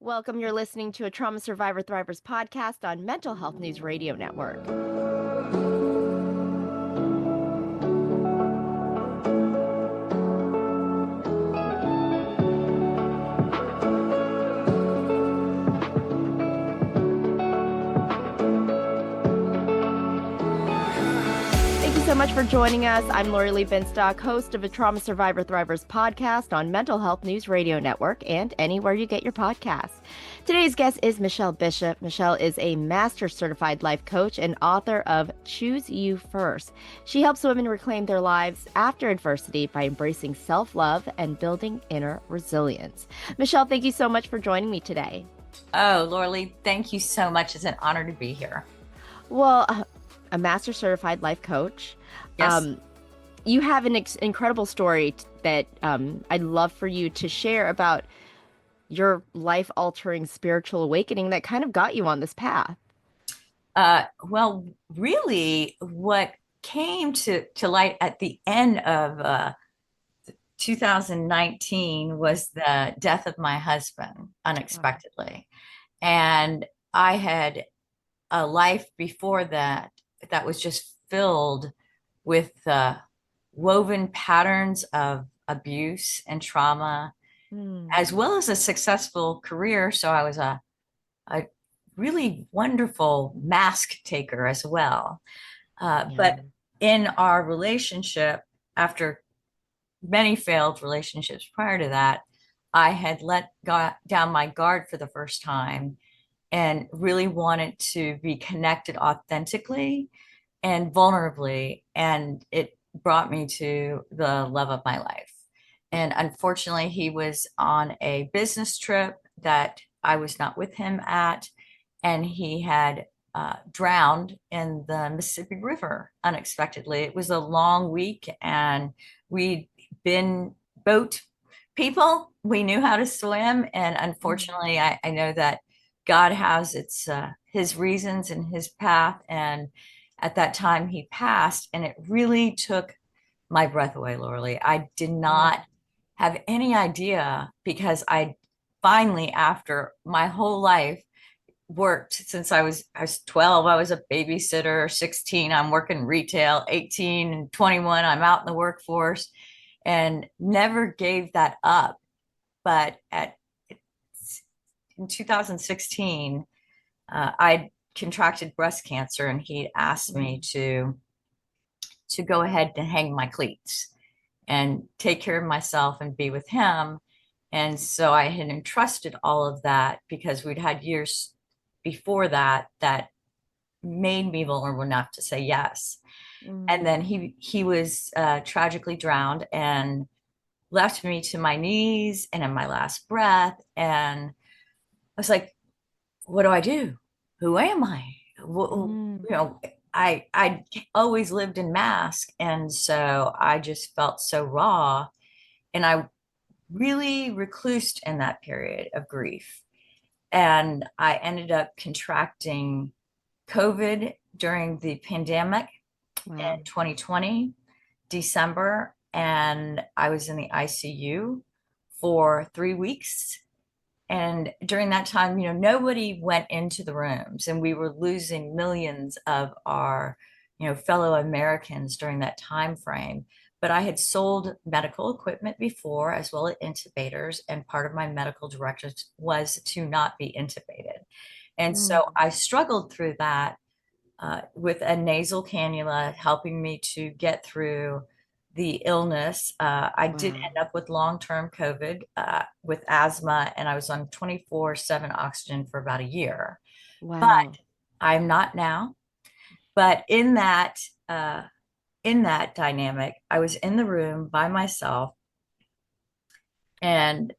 Welcome. You're listening to a Trauma Survivor Thrivers podcast on Mental Health News Radio Network. So much for joining us. I'm Lorilee Binstock, host of a Trauma Survivor Thrivers podcast on Mental Health News Radio Network and anywhere you get your podcasts. Today's guest is Michelle Bishop. Michelle is a master certified life coach and author of Choose You First. She helps women reclaim their lives after adversity by embracing self-love and building inner resilience. Michelle, thank you so much for joining me today. Oh, Lorilee, thank you so much. It's an honor to be here. Well, a master certified life coach. Yes. You have an incredible story that I'd love for you to share about your life-altering spiritual awakening that kind of got you on this path. Well, really, what came to light at the end of 2019 was the death of my husband unexpectedly. Wow. And I had a life before that was just filled with woven patterns of abuse and trauma, as well as a successful career. So I was a really wonderful mask taker as well. But in our relationship, after many failed relationships prior to that, I had let down my guard for the first time and really wanted to be connected authentically and vulnerably. And it brought me to the love of my life. And unfortunately, he was on a business trip that I was not with him at, and he had drowned in the Mississippi River unexpectedly. It was a long week, and we'd been boat people. We knew how to swim. And unfortunately, I know that God has his reasons and his path. And at that time he passed, and it really took my breath away, Lorilee. I did not have any idea, because I finally, after my whole life, worked since I was 12. I was a babysitter. 16, I'm working retail. 18 and 21, I'm out in the workforce, and never gave that up. But in 2016, I contracted breast cancer, and he'd asked me to go ahead and hang my cleats and take care of myself and be with him. And so I had entrusted all of that, because we'd had years before that made me vulnerable enough to say yes. And then he was tragically drowned and left me to my knees and in my last breath. And I was like, what do I do? Who am I? I always lived in mask. And so I just felt so raw. And I really reclused in that period of grief. And I ended up contracting COVID during the pandemic in 2020, December. And I was in the ICU for 3 weeks. And during that time, nobody went into the rooms, and we were losing millions of our, fellow Americans during that time frame. But I had sold medical equipment before, as well as intubators, and part of my medical directive was to not be intubated. And so I struggled through that with a nasal cannula, helping me to get through the illness. I did end up with long-term COVID with asthma, and I was on 24/7 oxygen for about a year. But I'm not now. But in that dynamic, I was in the room by myself, and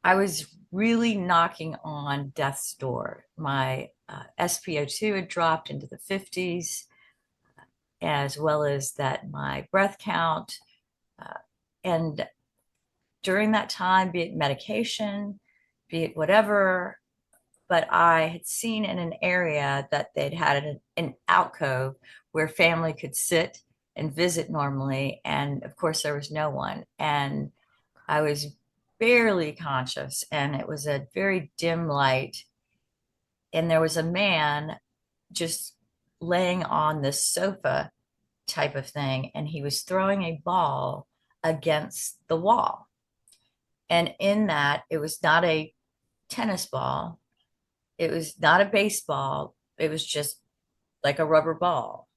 I was really knocking on death's door. My SpO2 had dropped into the 50s, as well as that my breath count. And during that time, be it medication, be it whatever, but I had seen in an area that they'd had an alcove where family could sit and visit normally. And of course, there was no one. And I was barely conscious, and it was a very dim light. And there was a man just laying on this sofa type of thing, and he was throwing a ball against the wall. And in that, it was not a tennis ball, it was not a baseball, it was just like a rubber ball.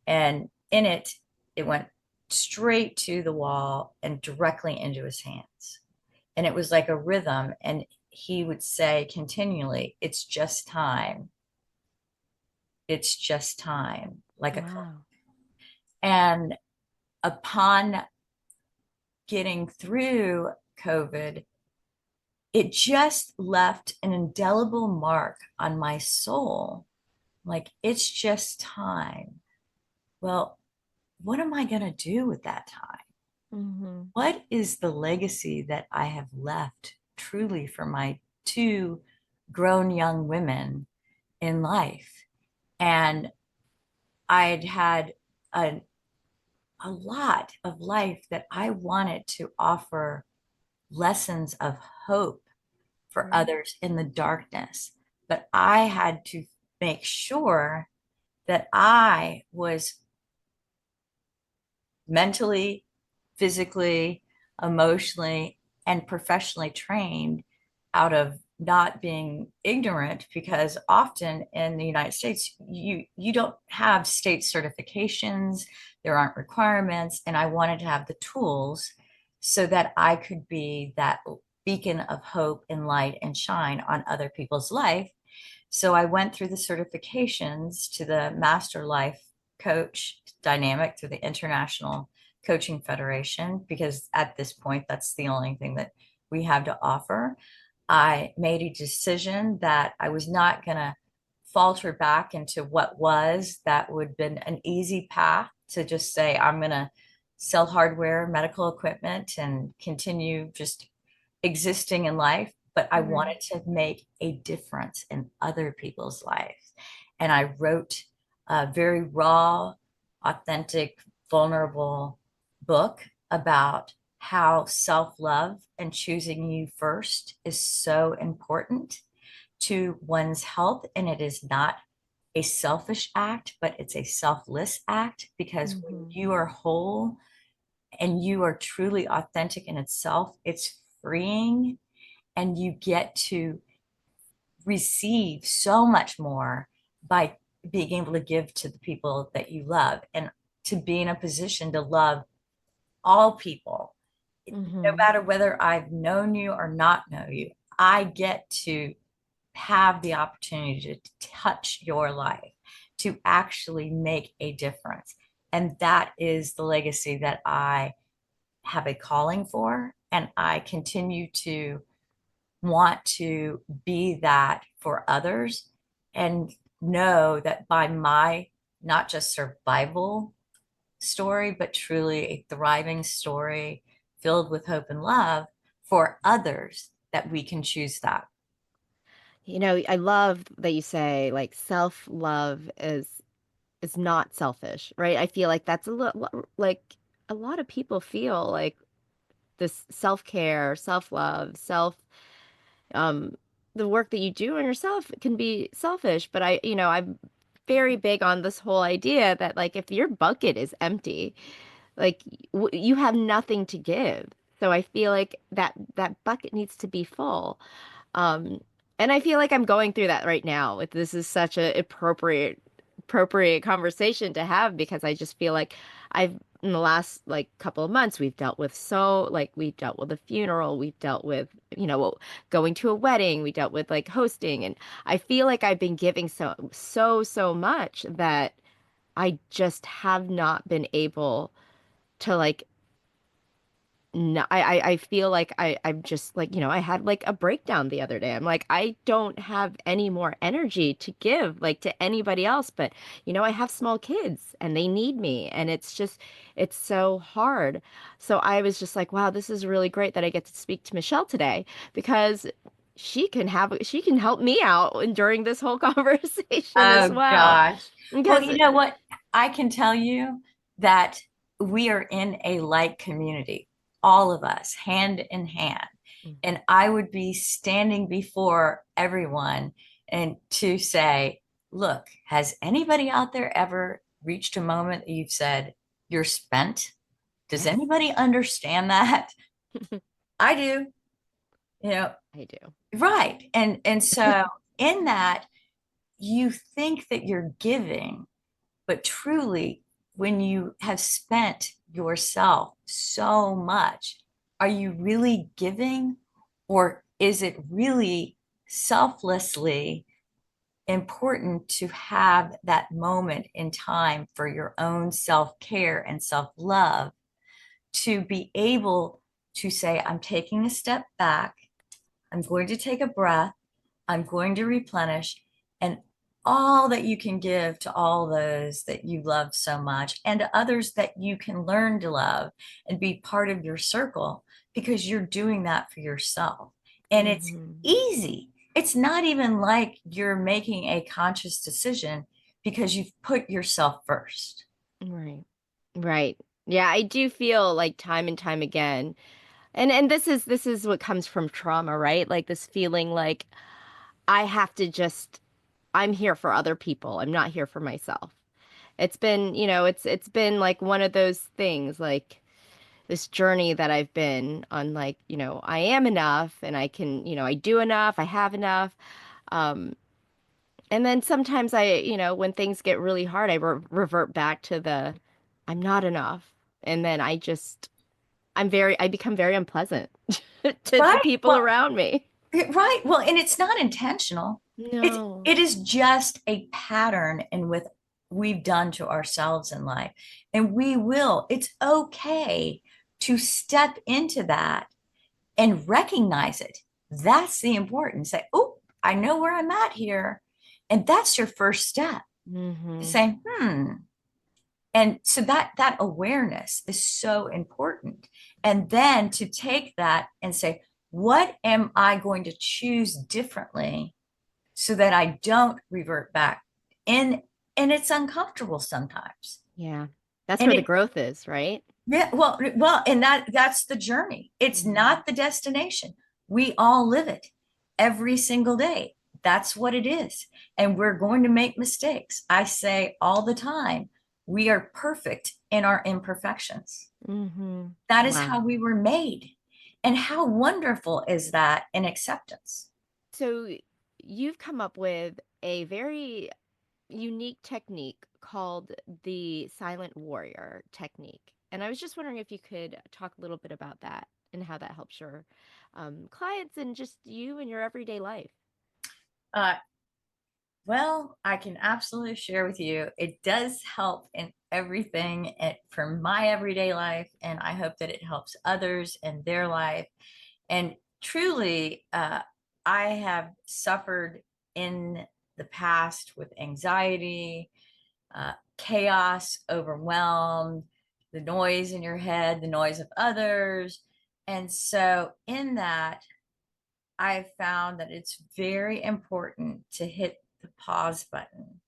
And in it, it went straight to the wall and directly into his hands. And it was like a rhythm. And he would say continually, "It's just time. It's just time," like a clock. Wow. And upon getting through COVID, it just left an indelible mark on my soul. Like, it's just time. Well, what am I going to do with that time? Hmm. What is the legacy that I have left truly for my two grown young women in life? And I'd had a, a lot of life that I wanted to offer lessons of hope for Right. others in the darkness. But I had to make sure that I was mentally, physically, emotionally, and professionally trained out of not being ignorant, because often in the United States you don't have state certifications, there aren't requirements, and I wanted to have the tools so that I could be that beacon of hope and light and shine on other people's life. So I went through the certifications to the Master Life Coach dynamic through the International Coaching Federation, because at this point, that's the only thing that we have to offer. I made a decision that I was not going to falter back into what was, that would have been an easy path to just say, I'm going to sell hardware, medical equipment, and continue just existing in life. But I Right. wanted to make a difference in other people's lives. And I wrote a very raw, authentic, vulnerable book about how self-love and choosing you first is so important to one's health. And it is not a selfish act, but it's a selfless act, because when Hmm. you are whole and you are truly authentic in itself, it's freeing, and you get to receive so much more by being able to give to the people that you love, and to be in a position to love all people, no Hmm. matter whether I've known you or not know you. I get to have the opportunity to touch your life, to actually make a difference. And that is the legacy that I have a calling for. And I continue to want to be that for others, and know that by my not just survival story, but truly a thriving story filled with hope and love for others, that we can choose that. I love that you say like self-love is not selfish, right? I feel like that's a lot like a lot of people feel like this self-care, self-love, um the work that you do on yourself can be selfish, but I'm very big on this whole idea that like if your bucket is empty, like you have nothing to give. So I feel like that bucket needs to be full. Um, and I feel like I'm going through that right now. This is such a appropriate conversation to have because I just feel like I've in the last like couple of months we've dealt with a funeral, we've dealt with, going to a wedding, we dealt with like hosting, and I feel like I've been giving so much that I just have not been able to like no, I feel like I'm just like, I had like a breakdown the other day. I'm like, I don't have any more energy to give like to anybody else, but I have small kids and they need me. And it's so hard. So I was just like, wow, this is really great that I get to speak to Michelle today because she can help me out during this whole conversation as Oh well. gosh. Well, Because you know what? I can tell you that we are in a like community, all of us, hand in hand. And I would be standing before everyone and to say, look, has anybody out there ever reached a moment that you've said, you're spent? Does Yes, anybody understand that? I do, you know, I do. right. And so in that, you think that you're giving, but truly, when you have spent yourself so much, are you really giving, or is it really selflessly important to have that moment in time for your own self care and self love to be able to say, I'm taking a step back, I'm going to take a breath, I'm going to replenish, and all that you can give to all those that you love so much and to others that you can learn to love and be part of your circle because you're doing that for yourself. And it's Hmm. easy. It's not even like you're making a conscious decision because you've put yourself first. Right. Right. Yeah, I do feel like time and time again. And this is what comes from trauma, right? Like this feeling like I have to just I'm here for other people. I'm not here for myself. It's been, it's been like one of those things, like this journey that I've been on, like, I am enough and I can, I do enough, I have enough. Um, and then sometimes when things get really hard, I revert back to the I'm not enough. And then I become very unpleasant to Right? people Well, around me. right. Well, and it's not intentional. It's No. it is just a pattern in with we've done to ourselves in life. And we will. It's okay to step into that and recognize it. That's the importance. Say, oh, I know where I'm at here. And that's your first step to Hmm. say, hmm. And so that awareness is so important. And then to take that and say, what am I going to choose differently so that I don't revert back? And and it's uncomfortable sometimes. Yeah. That's And where the it growth is, right? yeah, and that's the journey. It's Hmm. not the destination. We all live it every single day. That's what it is. And we're going to make mistakes. I say all the time, we are perfect in our imperfections. Hmm. That is how Wow. we were made. And how wonderful is that in acceptance? So you've come up with a very unique technique called the silent warrior technique. And I was just wondering if you could talk a little bit about that and how that helps your clients and just you in your everyday life. Uh, Well, I can absolutely share with you. It does help in everything for my everyday life, and I hope that it helps others in their life. And truly, I have suffered in the past with anxiety, chaos, overwhelmed, the noise in your head, the noise of others. And so, in that, I've found that it's very important to hit the pause button.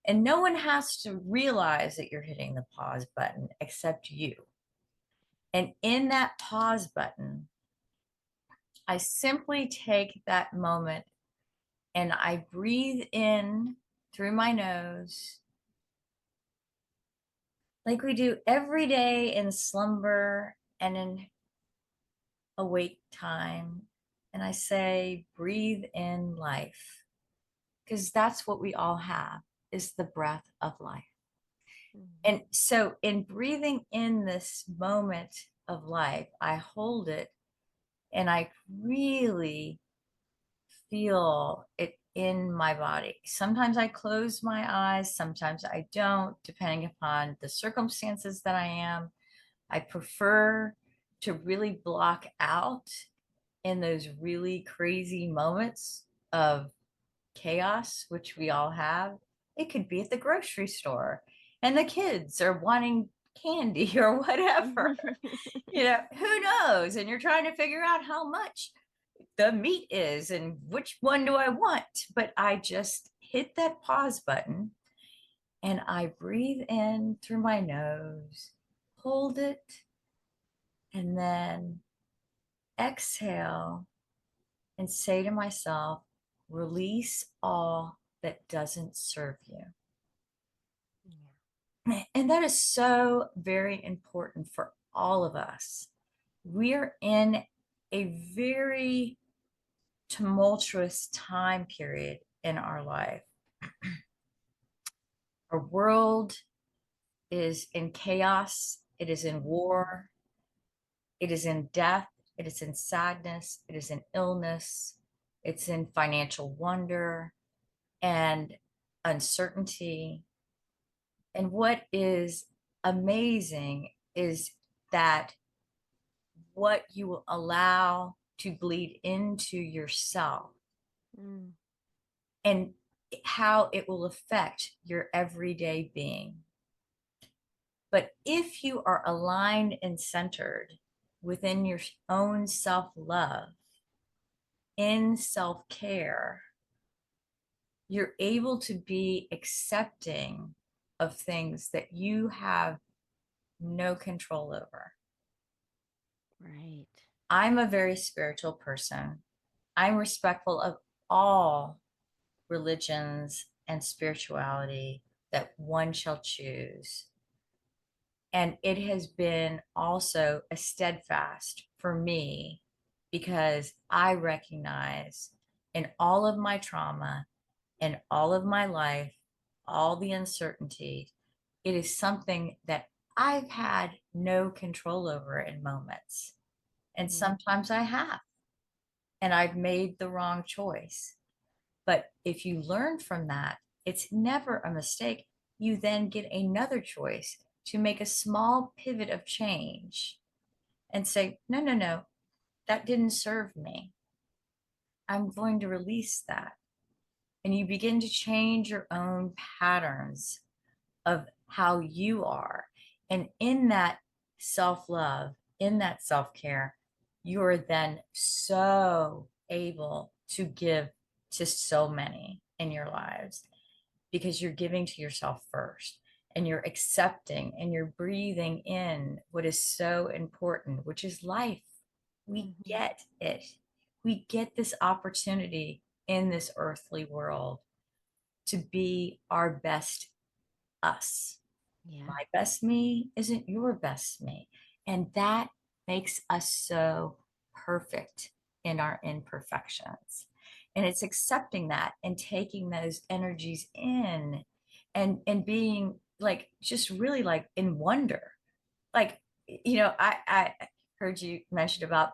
And no one has to realize that you're hitting the pause button except you. And in that pause button, I simply take that moment and I breathe in through my nose like we do every day in slumber and in awake time. And I say, breathe in life, because that's what we all have is the breath of life. Mhm. And so in breathing in this moment of life, I hold it and I really feel it in my body. Sometimes I close my eyes, sometimes I don't, depending upon the circumstances that I am. I prefer to really block out in those really crazy moments of chaos, which we all have. It could be at the grocery store and the kids are wanting candy or whatever. Who knows? And you're trying to figure out how much the meat is and which one do I want. But I just hit that pause button and I breathe in through my nose, hold it, and then exhale and say to myself, release all that doesn't serve you. And that is so very important for all of us. We are in a very tumultuous time period in our life. Our world is in chaos, it is in war, it is in death, it is in sadness, it is in illness, it's in financial wonder and uncertainty. And what is amazing is that what you will allow to bleed into yourself Mm. and how it will affect your everyday being. But if you are aligned and centered within your own self love, in self care, you're able to be accepting of things that you have no control over. Right. I'm a very spiritual person. I'm respectful of all religions and spirituality that one shall choose. And it has been also a steadfast for me because I recognize in all of my trauma, in all of my life, all the uncertainty, it is something that I've had no control over in moments. And Mm. sometimes I have, and I've made the wrong choice. But if you learn from that, it's never a mistake. You then get another choice to make a small pivot of change and say, no, no, no, that didn't serve me. I'm going to release that. And you begin to change your own patterns of how you are. And in that self love, in that self care, you're then so able to give to so many in your lives because you're giving to yourself first and you're accepting and you're breathing in what is so important, which is life. We Mhm. get it. We get this opportunity in this earthly world to be our best us. Yeah. My best me isn't your best me. And that makes us so perfect in our imperfections. And it's accepting that and taking those energies in and being like just really like in wonder. Like, I heard you mention about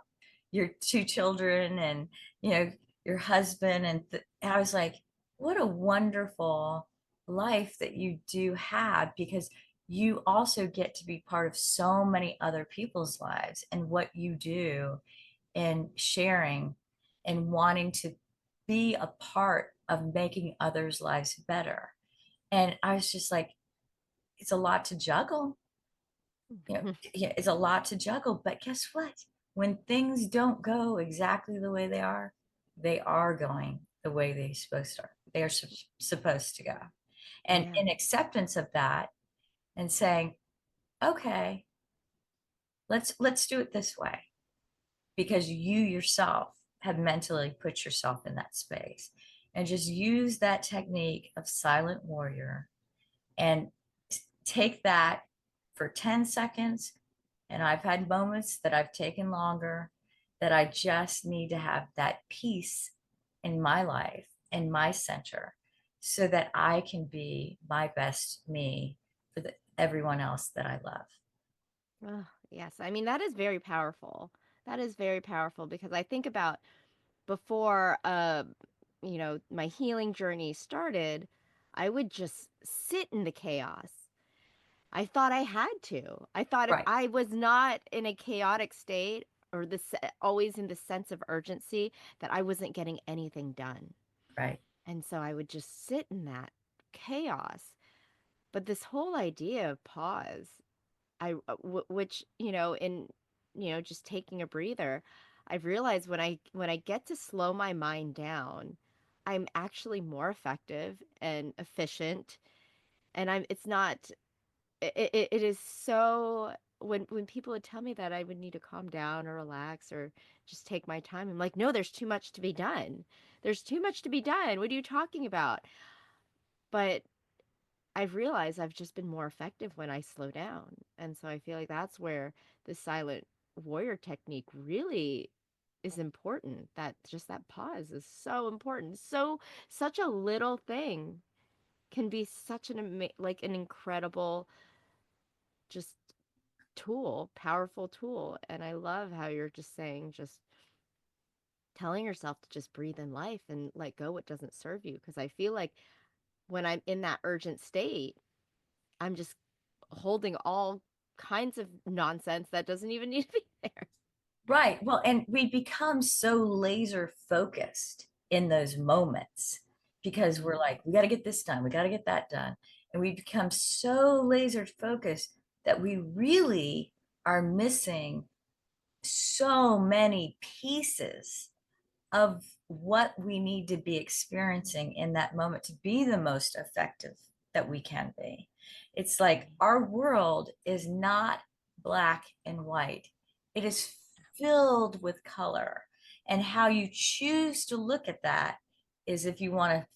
your two children and your husband and I was like, what a wonderful life that you do have because you also get to be part of so many other people's lives and what you do and sharing and wanting to be a part of making others' lives better. And I was just like, it's a lot to juggle. Yeah, it's a lot to juggle, but guess what? When things don't go exactly the way they are going the way they are supposed to go. And Yeah. in acceptance of that and saying, okay, let's do it this way because you yourself have mentally put yourself in that space and just use that technique of silent warrior and take that for 10 seconds. And I've had moments that I've taken longer that I just need to have that peace in my life, in my center, so that I can be my best me for everyone else that I love. Oh, yes. I mean, that is very powerful. That is very powerful because I think about before my healing journey started, I would just sit in the chaos. I thought I had to. I thought if Right, I was not in a chaotic state or always in the sense of urgency that I wasn't getting anything done. right. And so I would just sit in that chaos. But this whole idea of pause, which, just taking a breather, I've realized when I get to slow my mind down, I'm actually more effective and efficient. And it's not, it is so when people would tell me that I would need to calm down or relax or just take my time, I'm like, no, there's too much to be done. There's too much to be done. What are you talking about? But I've realized I've just been more effective when I slow down. And so I feel like that's where the silent warrior technique really is important. That just that pause is so important. So such a little thing can be such like an incredible just tool, powerful tool. And I love how you're just saying, just telling yourself to just breathe in life and let go what doesn't serve you. Because I feel like when I'm in that urgent state, I'm just holding all kinds of nonsense that doesn't even need to be there. Right. Well, and we become so laser focused in those moments because we're Mm, like, we got to get this done, we got to get that done. And we become so laser focused that we really are missing so many pieces of what we need to be experiencing in that moment to be the most effective that we can be. It's like right. our world is not black and white, it is filled with color. And how you choose to look at that is if you want to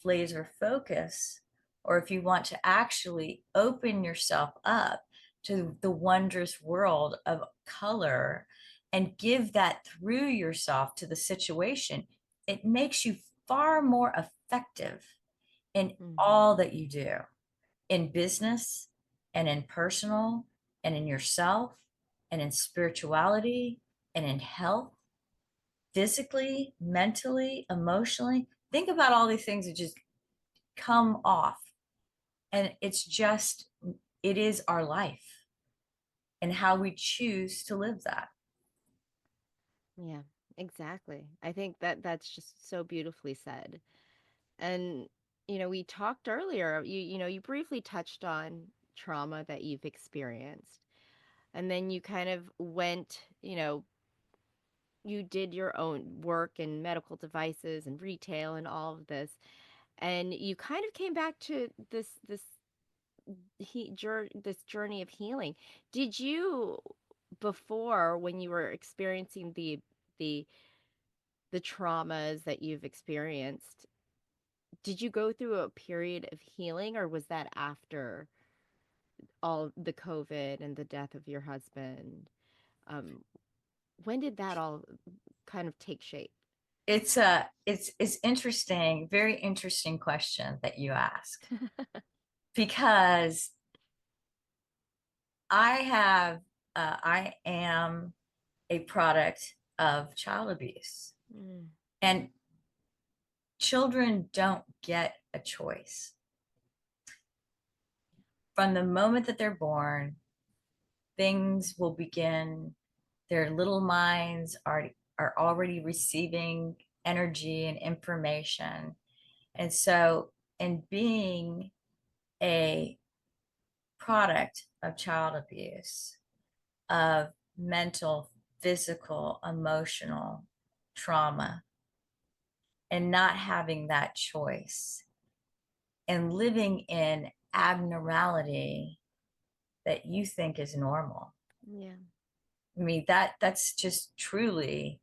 laser focus or if you want to actually open yourself up to the wondrous world of color and give that through yourself to the situation, it makes you far more effective in Hmm. all that you do in business and in personal and in yourself and in spirituality and in health, physically, mentally, emotionally. Think about all these things that just come off. And it's just, it is our life and how we choose to live that. Yeah, exactly. I think that that's just so beautifully said. And, we talked earlier, you briefly touched on trauma that you've experienced. And then you kind of went, you did your own work in medical devices and retail and all of this. And you kind of came back to this journey of healing. Did you, before, when you were experiencing the the traumas that you've experienced, did you go through a period of healing, or was that after all the COVID and the death of your husband? Um, when did that all kind of take shape? It's interesting, very interesting question that you ask because I am a product of child abuse, Mm, and children don't get a choice. From the moment that they're born, things will begin. Their little minds are already receiving energy and information. And so, in being a product of child abuse, of mental, physical, emotional trauma, and not having that choice and living in abnormality that you think is normal. yeah. I mean, that's just truly,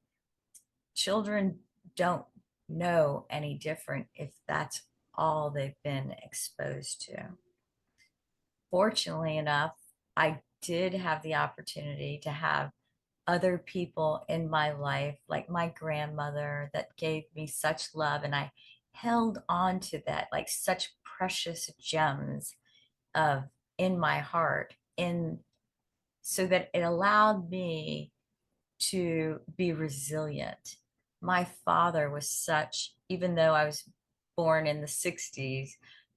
children don't know any different if that's all they've been exposed to. Fortunately enough, I did have the opportunity to have other people in my life, like my grandmother, that gave me such love. And I held on to that like such precious gems of in my heart, in so that it allowed me to be resilient. My father was such, even though I was born in the 60s,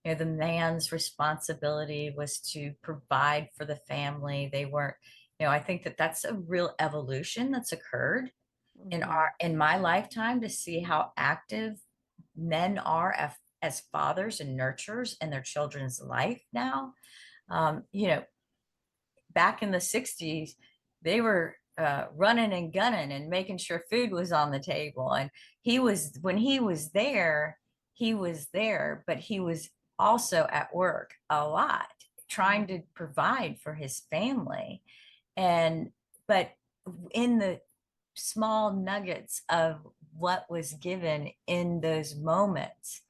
the man's responsibility was to provide for the family. They weren't, I think that that's a real evolution that's occurred Hmm. in my lifetime to see how active men are as fathers and nurturers in their children's life now. You know, back in the 60s, they were running and gunning and making sure food was on the table. And when he was there, but he was also at work a lot, trying to provide for his family. And, but in the small nuggets of what was given in those moments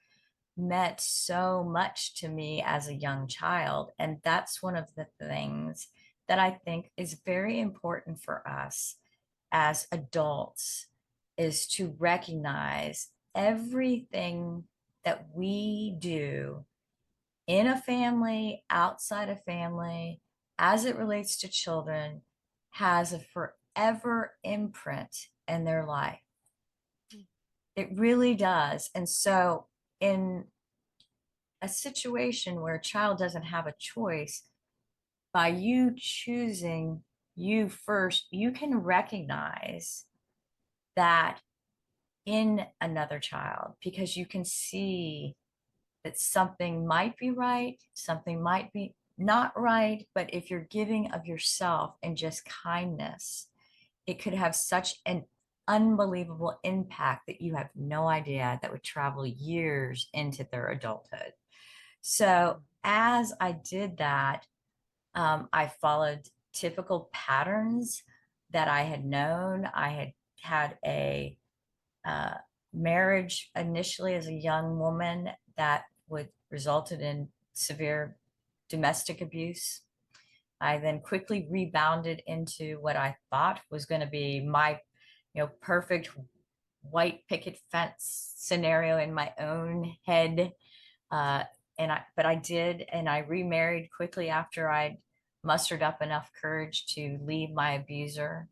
meant so much to me as a young child. And that's one of the things that I think is very important for us as adults, is to recognize everything that we do in a family, outside a family, as it relates to children, has a forever imprint in their life. It really does. And so, in a situation where a child doesn't have a choice, by you choosing you first, you can recognize that in another child, because you can see that something might be right, something might be not right. But if you're giving of yourself and just kindness, it could have such an unbelievable impact that you have no idea, that would travel years into their adulthood. So as I did that, I followed typical patterns that I had known. I had a uh, marriage initially as a young woman that would resulted in severe domestic abuse. I then quickly rebounded into what I thought was going to be my, perfect white picket fence scenario in my own head. Uh, but I did, and I remarried quickly after I'd mustered up enough courage to leave my abuser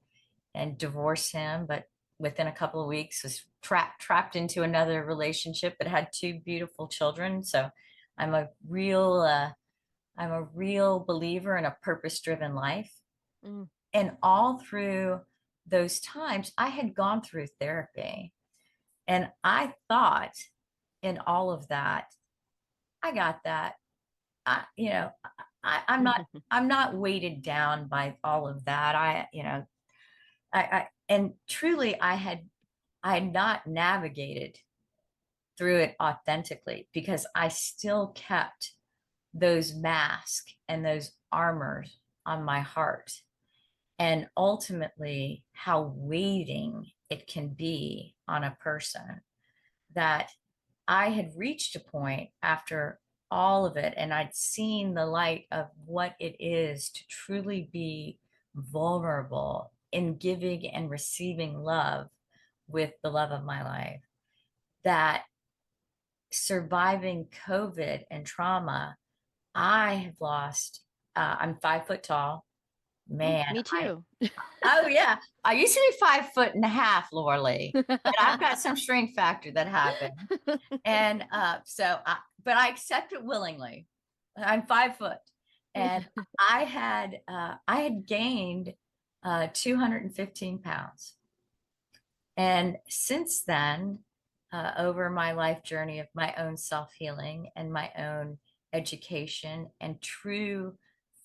and divorce him. But within a couple of weeks, was trapped into another relationship that had two beautiful children. So I'm a real, uh, I'm a real believer in a purpose-driven life. Mm. And all through those times, I had gone through therapy, and I thought in all of that, I got that. I'm not, I'm not weighted down by all of that. And truly, I had not navigated through it authentically, because I still kept those masks and those armors on my heart. And ultimately, how weighting it can be on a person, that I had reached a point after all of it, and I'd seen the light of what it is to truly be vulnerable in giving and receiving love with the love of my life, that surviving COVID and trauma, I have lost, I'm 5 foot tall. Man, Me too. oh yeah, I used to be 5.5 foot, Lorilee, but I've got some shrink factor that happened. And but I accept it willingly. I'm 5 foot, and I had gained 215 pounds. And since then, over my life journey of my own self healing and my own education and true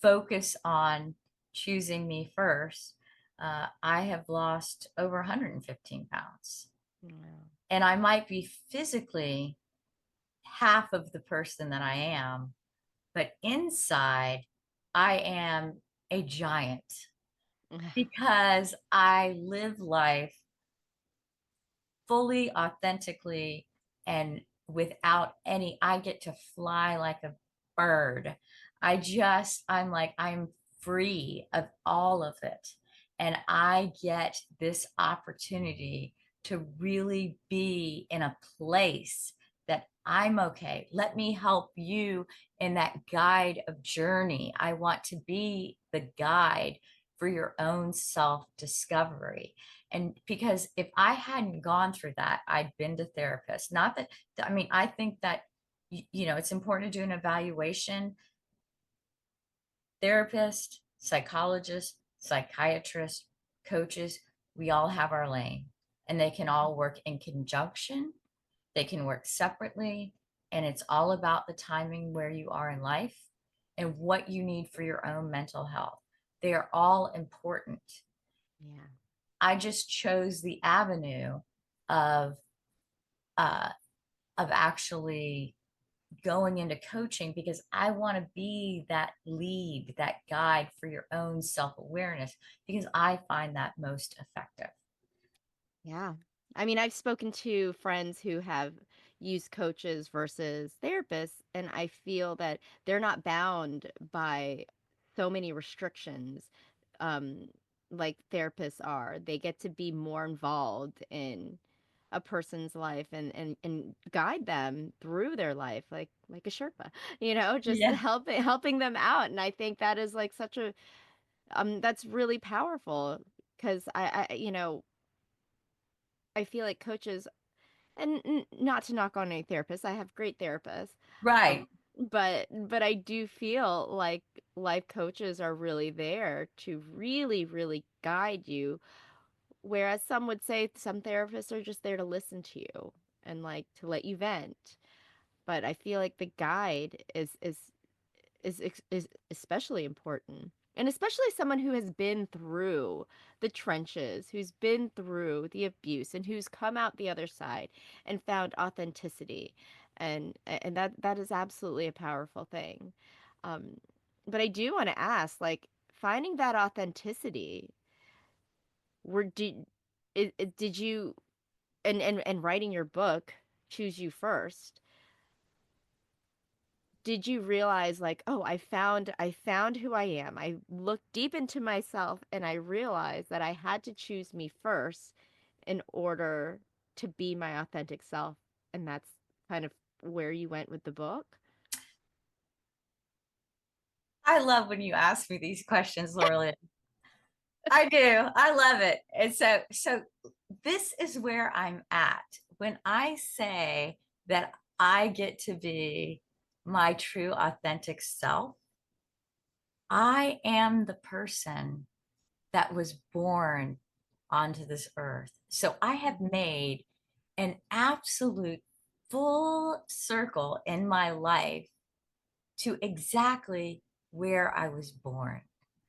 focus on choosing me first, I have lost over 115 pounds. Wow. And I might be physically half of the person that I am, but inside, I am a giant, because I live life fully, authentically, and without any, I get to fly like a bird. I'm like, I'm free of all of it. And I get this opportunity to really be in a place that I'm okay. Let me help you in that guide of journey. I want to be the guide for your own self discovery. And because if I hadn't gone through that, I'd been to therapists. Not that, I mean, I think that, it's important to do an evaluation. Therapist, psychologist, psychiatrist, coaches, we all have our lane, and they can all work in conjunction. They can work separately. And it's all about the timing where you are in life and what you need for your own mental health. They are all important. Yeah. I just chose the avenue of uh, of actually going into coaching because I want to be that lead, that guide for your own self-awareness, because I find that most effective. Yeah. I mean, I've spoken to friends who have used coaches versus therapists, and I feel that they're not bound by so many restrictions, um, like therapists are. They get to be more involved in a person's life and guide them through their life, like a Sherpa, just Yeah. helping them out. And I think that is like such a that's really powerful because I feel like coaches, and not to knock on any therapists, I have great therapists. Right. Um, but I do feel like life coaches are really there to really, really guide you. Whereas some would say some therapists are just there to listen to you and like to let you vent. But I feel like the guide is especially important. And especially someone who has been through the trenches, who's been through the abuse and who's come out the other side and found authenticity. And that is absolutely a powerful thing. Um, but I do want to ask, like, finding that authenticity, were did you and writing your book, Choose You First, did you realize like, oh, I found who I am. I looked deep into myself and I realized that I had to choose me first in order to be my authentic self. And that's kind of where you went with the book? I love when you ask me these questions, Laura. I do. I love it. And so this is where I'm at. When I say that I get to be my true authentic self, I am the person that was born onto this earth. So I have made an absolute full circle in my life to exactly where I was born.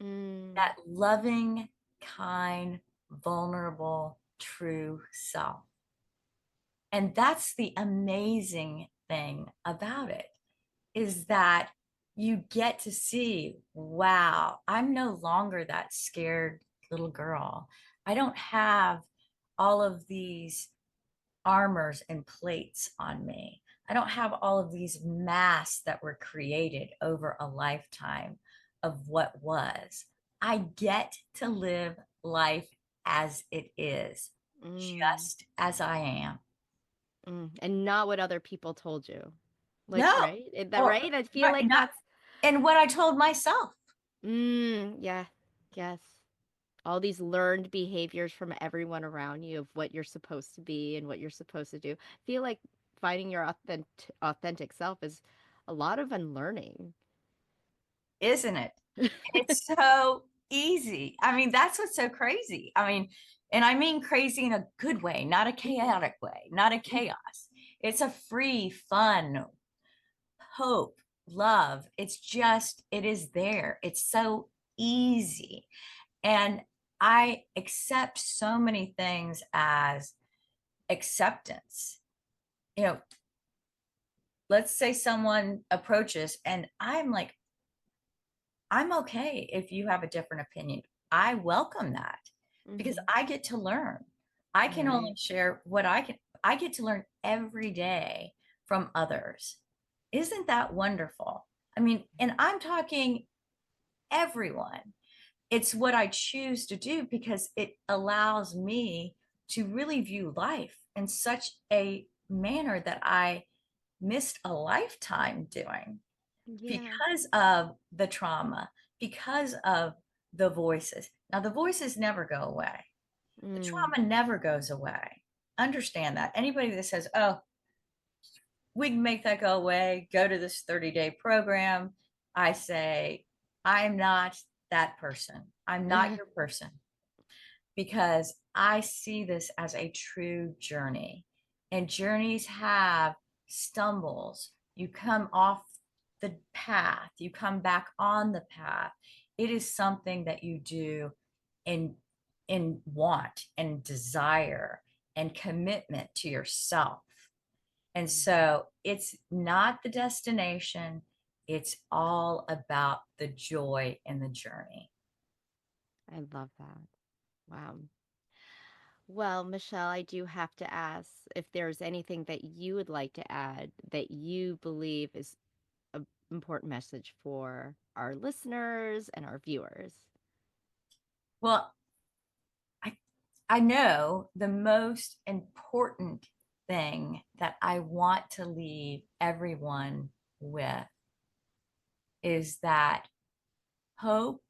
Mm, That loving, kind, vulnerable, true self. And that's the amazing thing about it, is that you get to see, wow, I'm no longer that scared little girl. I don't have all of these armors and plates on me. I don't have all of these masks that were created over a lifetime of what was. I get to live life as it is, mm, just as I am. and not what other people told you. Like, No, right? That or right? I feel right, like not, that's and what I told myself yeah, yes. All these learned behaviors from everyone around you of what you're supposed to be and what you're supposed to do. I feel like finding your authentic self is a lot of unlearning. isn't it? It's so easy. I mean, that's what's so crazy. I mean, and I mean crazy in a good way, not a Mhm. chaotic way, not a chaos. It's a free, fun, hope, love. It's just, it is there. It's so easy. And I accept so many things as acceptance. You know, let's say someone approaches and I'm like, I'm okay if you have a different opinion. I welcome that because Mhm. I get to learn. I can only Right. share what I can. I get to learn every day from others. Isn't that wonderful? I mean, and I'm talking everyone. It's what I choose to do because it allows me to really view life in such a manner that I missed a lifetime doing Yeah. because of the trauma, because of the voices. Now, the voices never go away. The Mm. trauma never goes away. Understand that. Anybody that says, oh, we can make that go away, go to this 30-day program, I say, I'm not that person. I'm not your person because I see this as a true journey. And journeys have stumbles. You come off the path, you come back on the path. It is something that you do in want and desire and commitment to yourself. And so it's not the destination, it's all about the joy in the journey. I love that. Wow. Well, Michelle, I do have to ask if there's anything that you would like to add that you believe is an important message for our listeners and our viewers. Well, I I know the most important thing that I want to leave everyone with is that hope,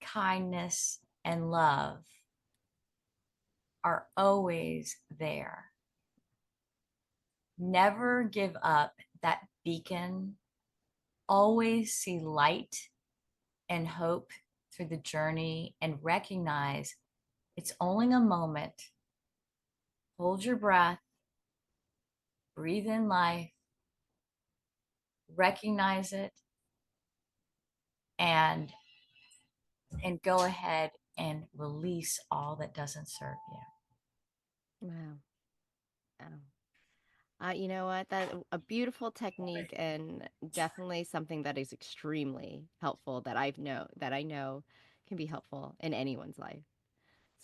kindness, and love are always there. Never give up that beacon. Always see light and hope through the journey and recognize it's only a moment. Hold your breath, breathe in life, recognize it, and go ahead and release all that doesn't serve you. Wow. Wow. You know what? That a beautiful technique and definitely something that is extremely helpful that I know can be helpful in anyone's life.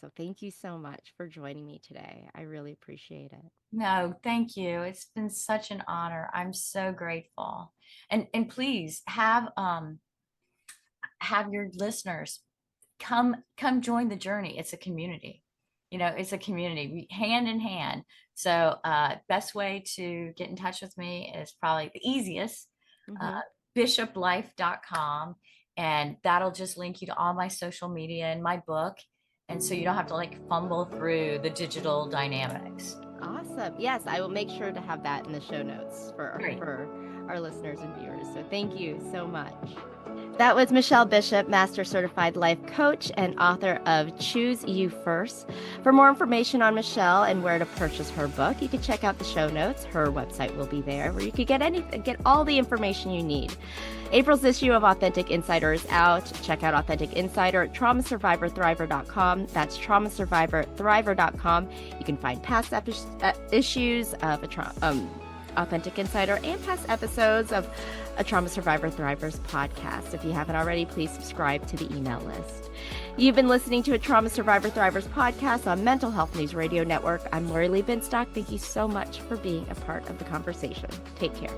So thank you so much for joining me today. I really appreciate it. No, thank you. It's been such an honor. I'm so grateful. And please have your listeners come join the journey. It's a community. It's a community. Hand in hand. So best way to get in touch with me is probably the easiest, uh, Mm-hmm. bishoplife.com, and that'll just link you to all my social media and my book, and so you don't have to like fumble through the digital dynamics. Awesome. Yes, I will make sure to have that in the show notes Great. for our listeners and viewers. So thank you so much. That was Michelle Bishop, Master Certified Life Coach and author of Choose You First. For more information on Michelle and where to purchase her book, you can check out the show notes. Her website will be there where you can get all the information you need. April's issue of Authentic Insider is out. Check out Authentic Insider at traumasurvivorthriver.com. That's traumasurvivorthriver.com. You can find past issues of Authentic Insider and past episodes of a Trauma Survivor Thrivers podcast. If you haven't already, please subscribe to the email list. You've been listening to a Trauma Survivor Thrivers podcast on Mental Health News Radio Network. I'm Lorilee Binstock. Thank you so much for being a part of the conversation. Take care.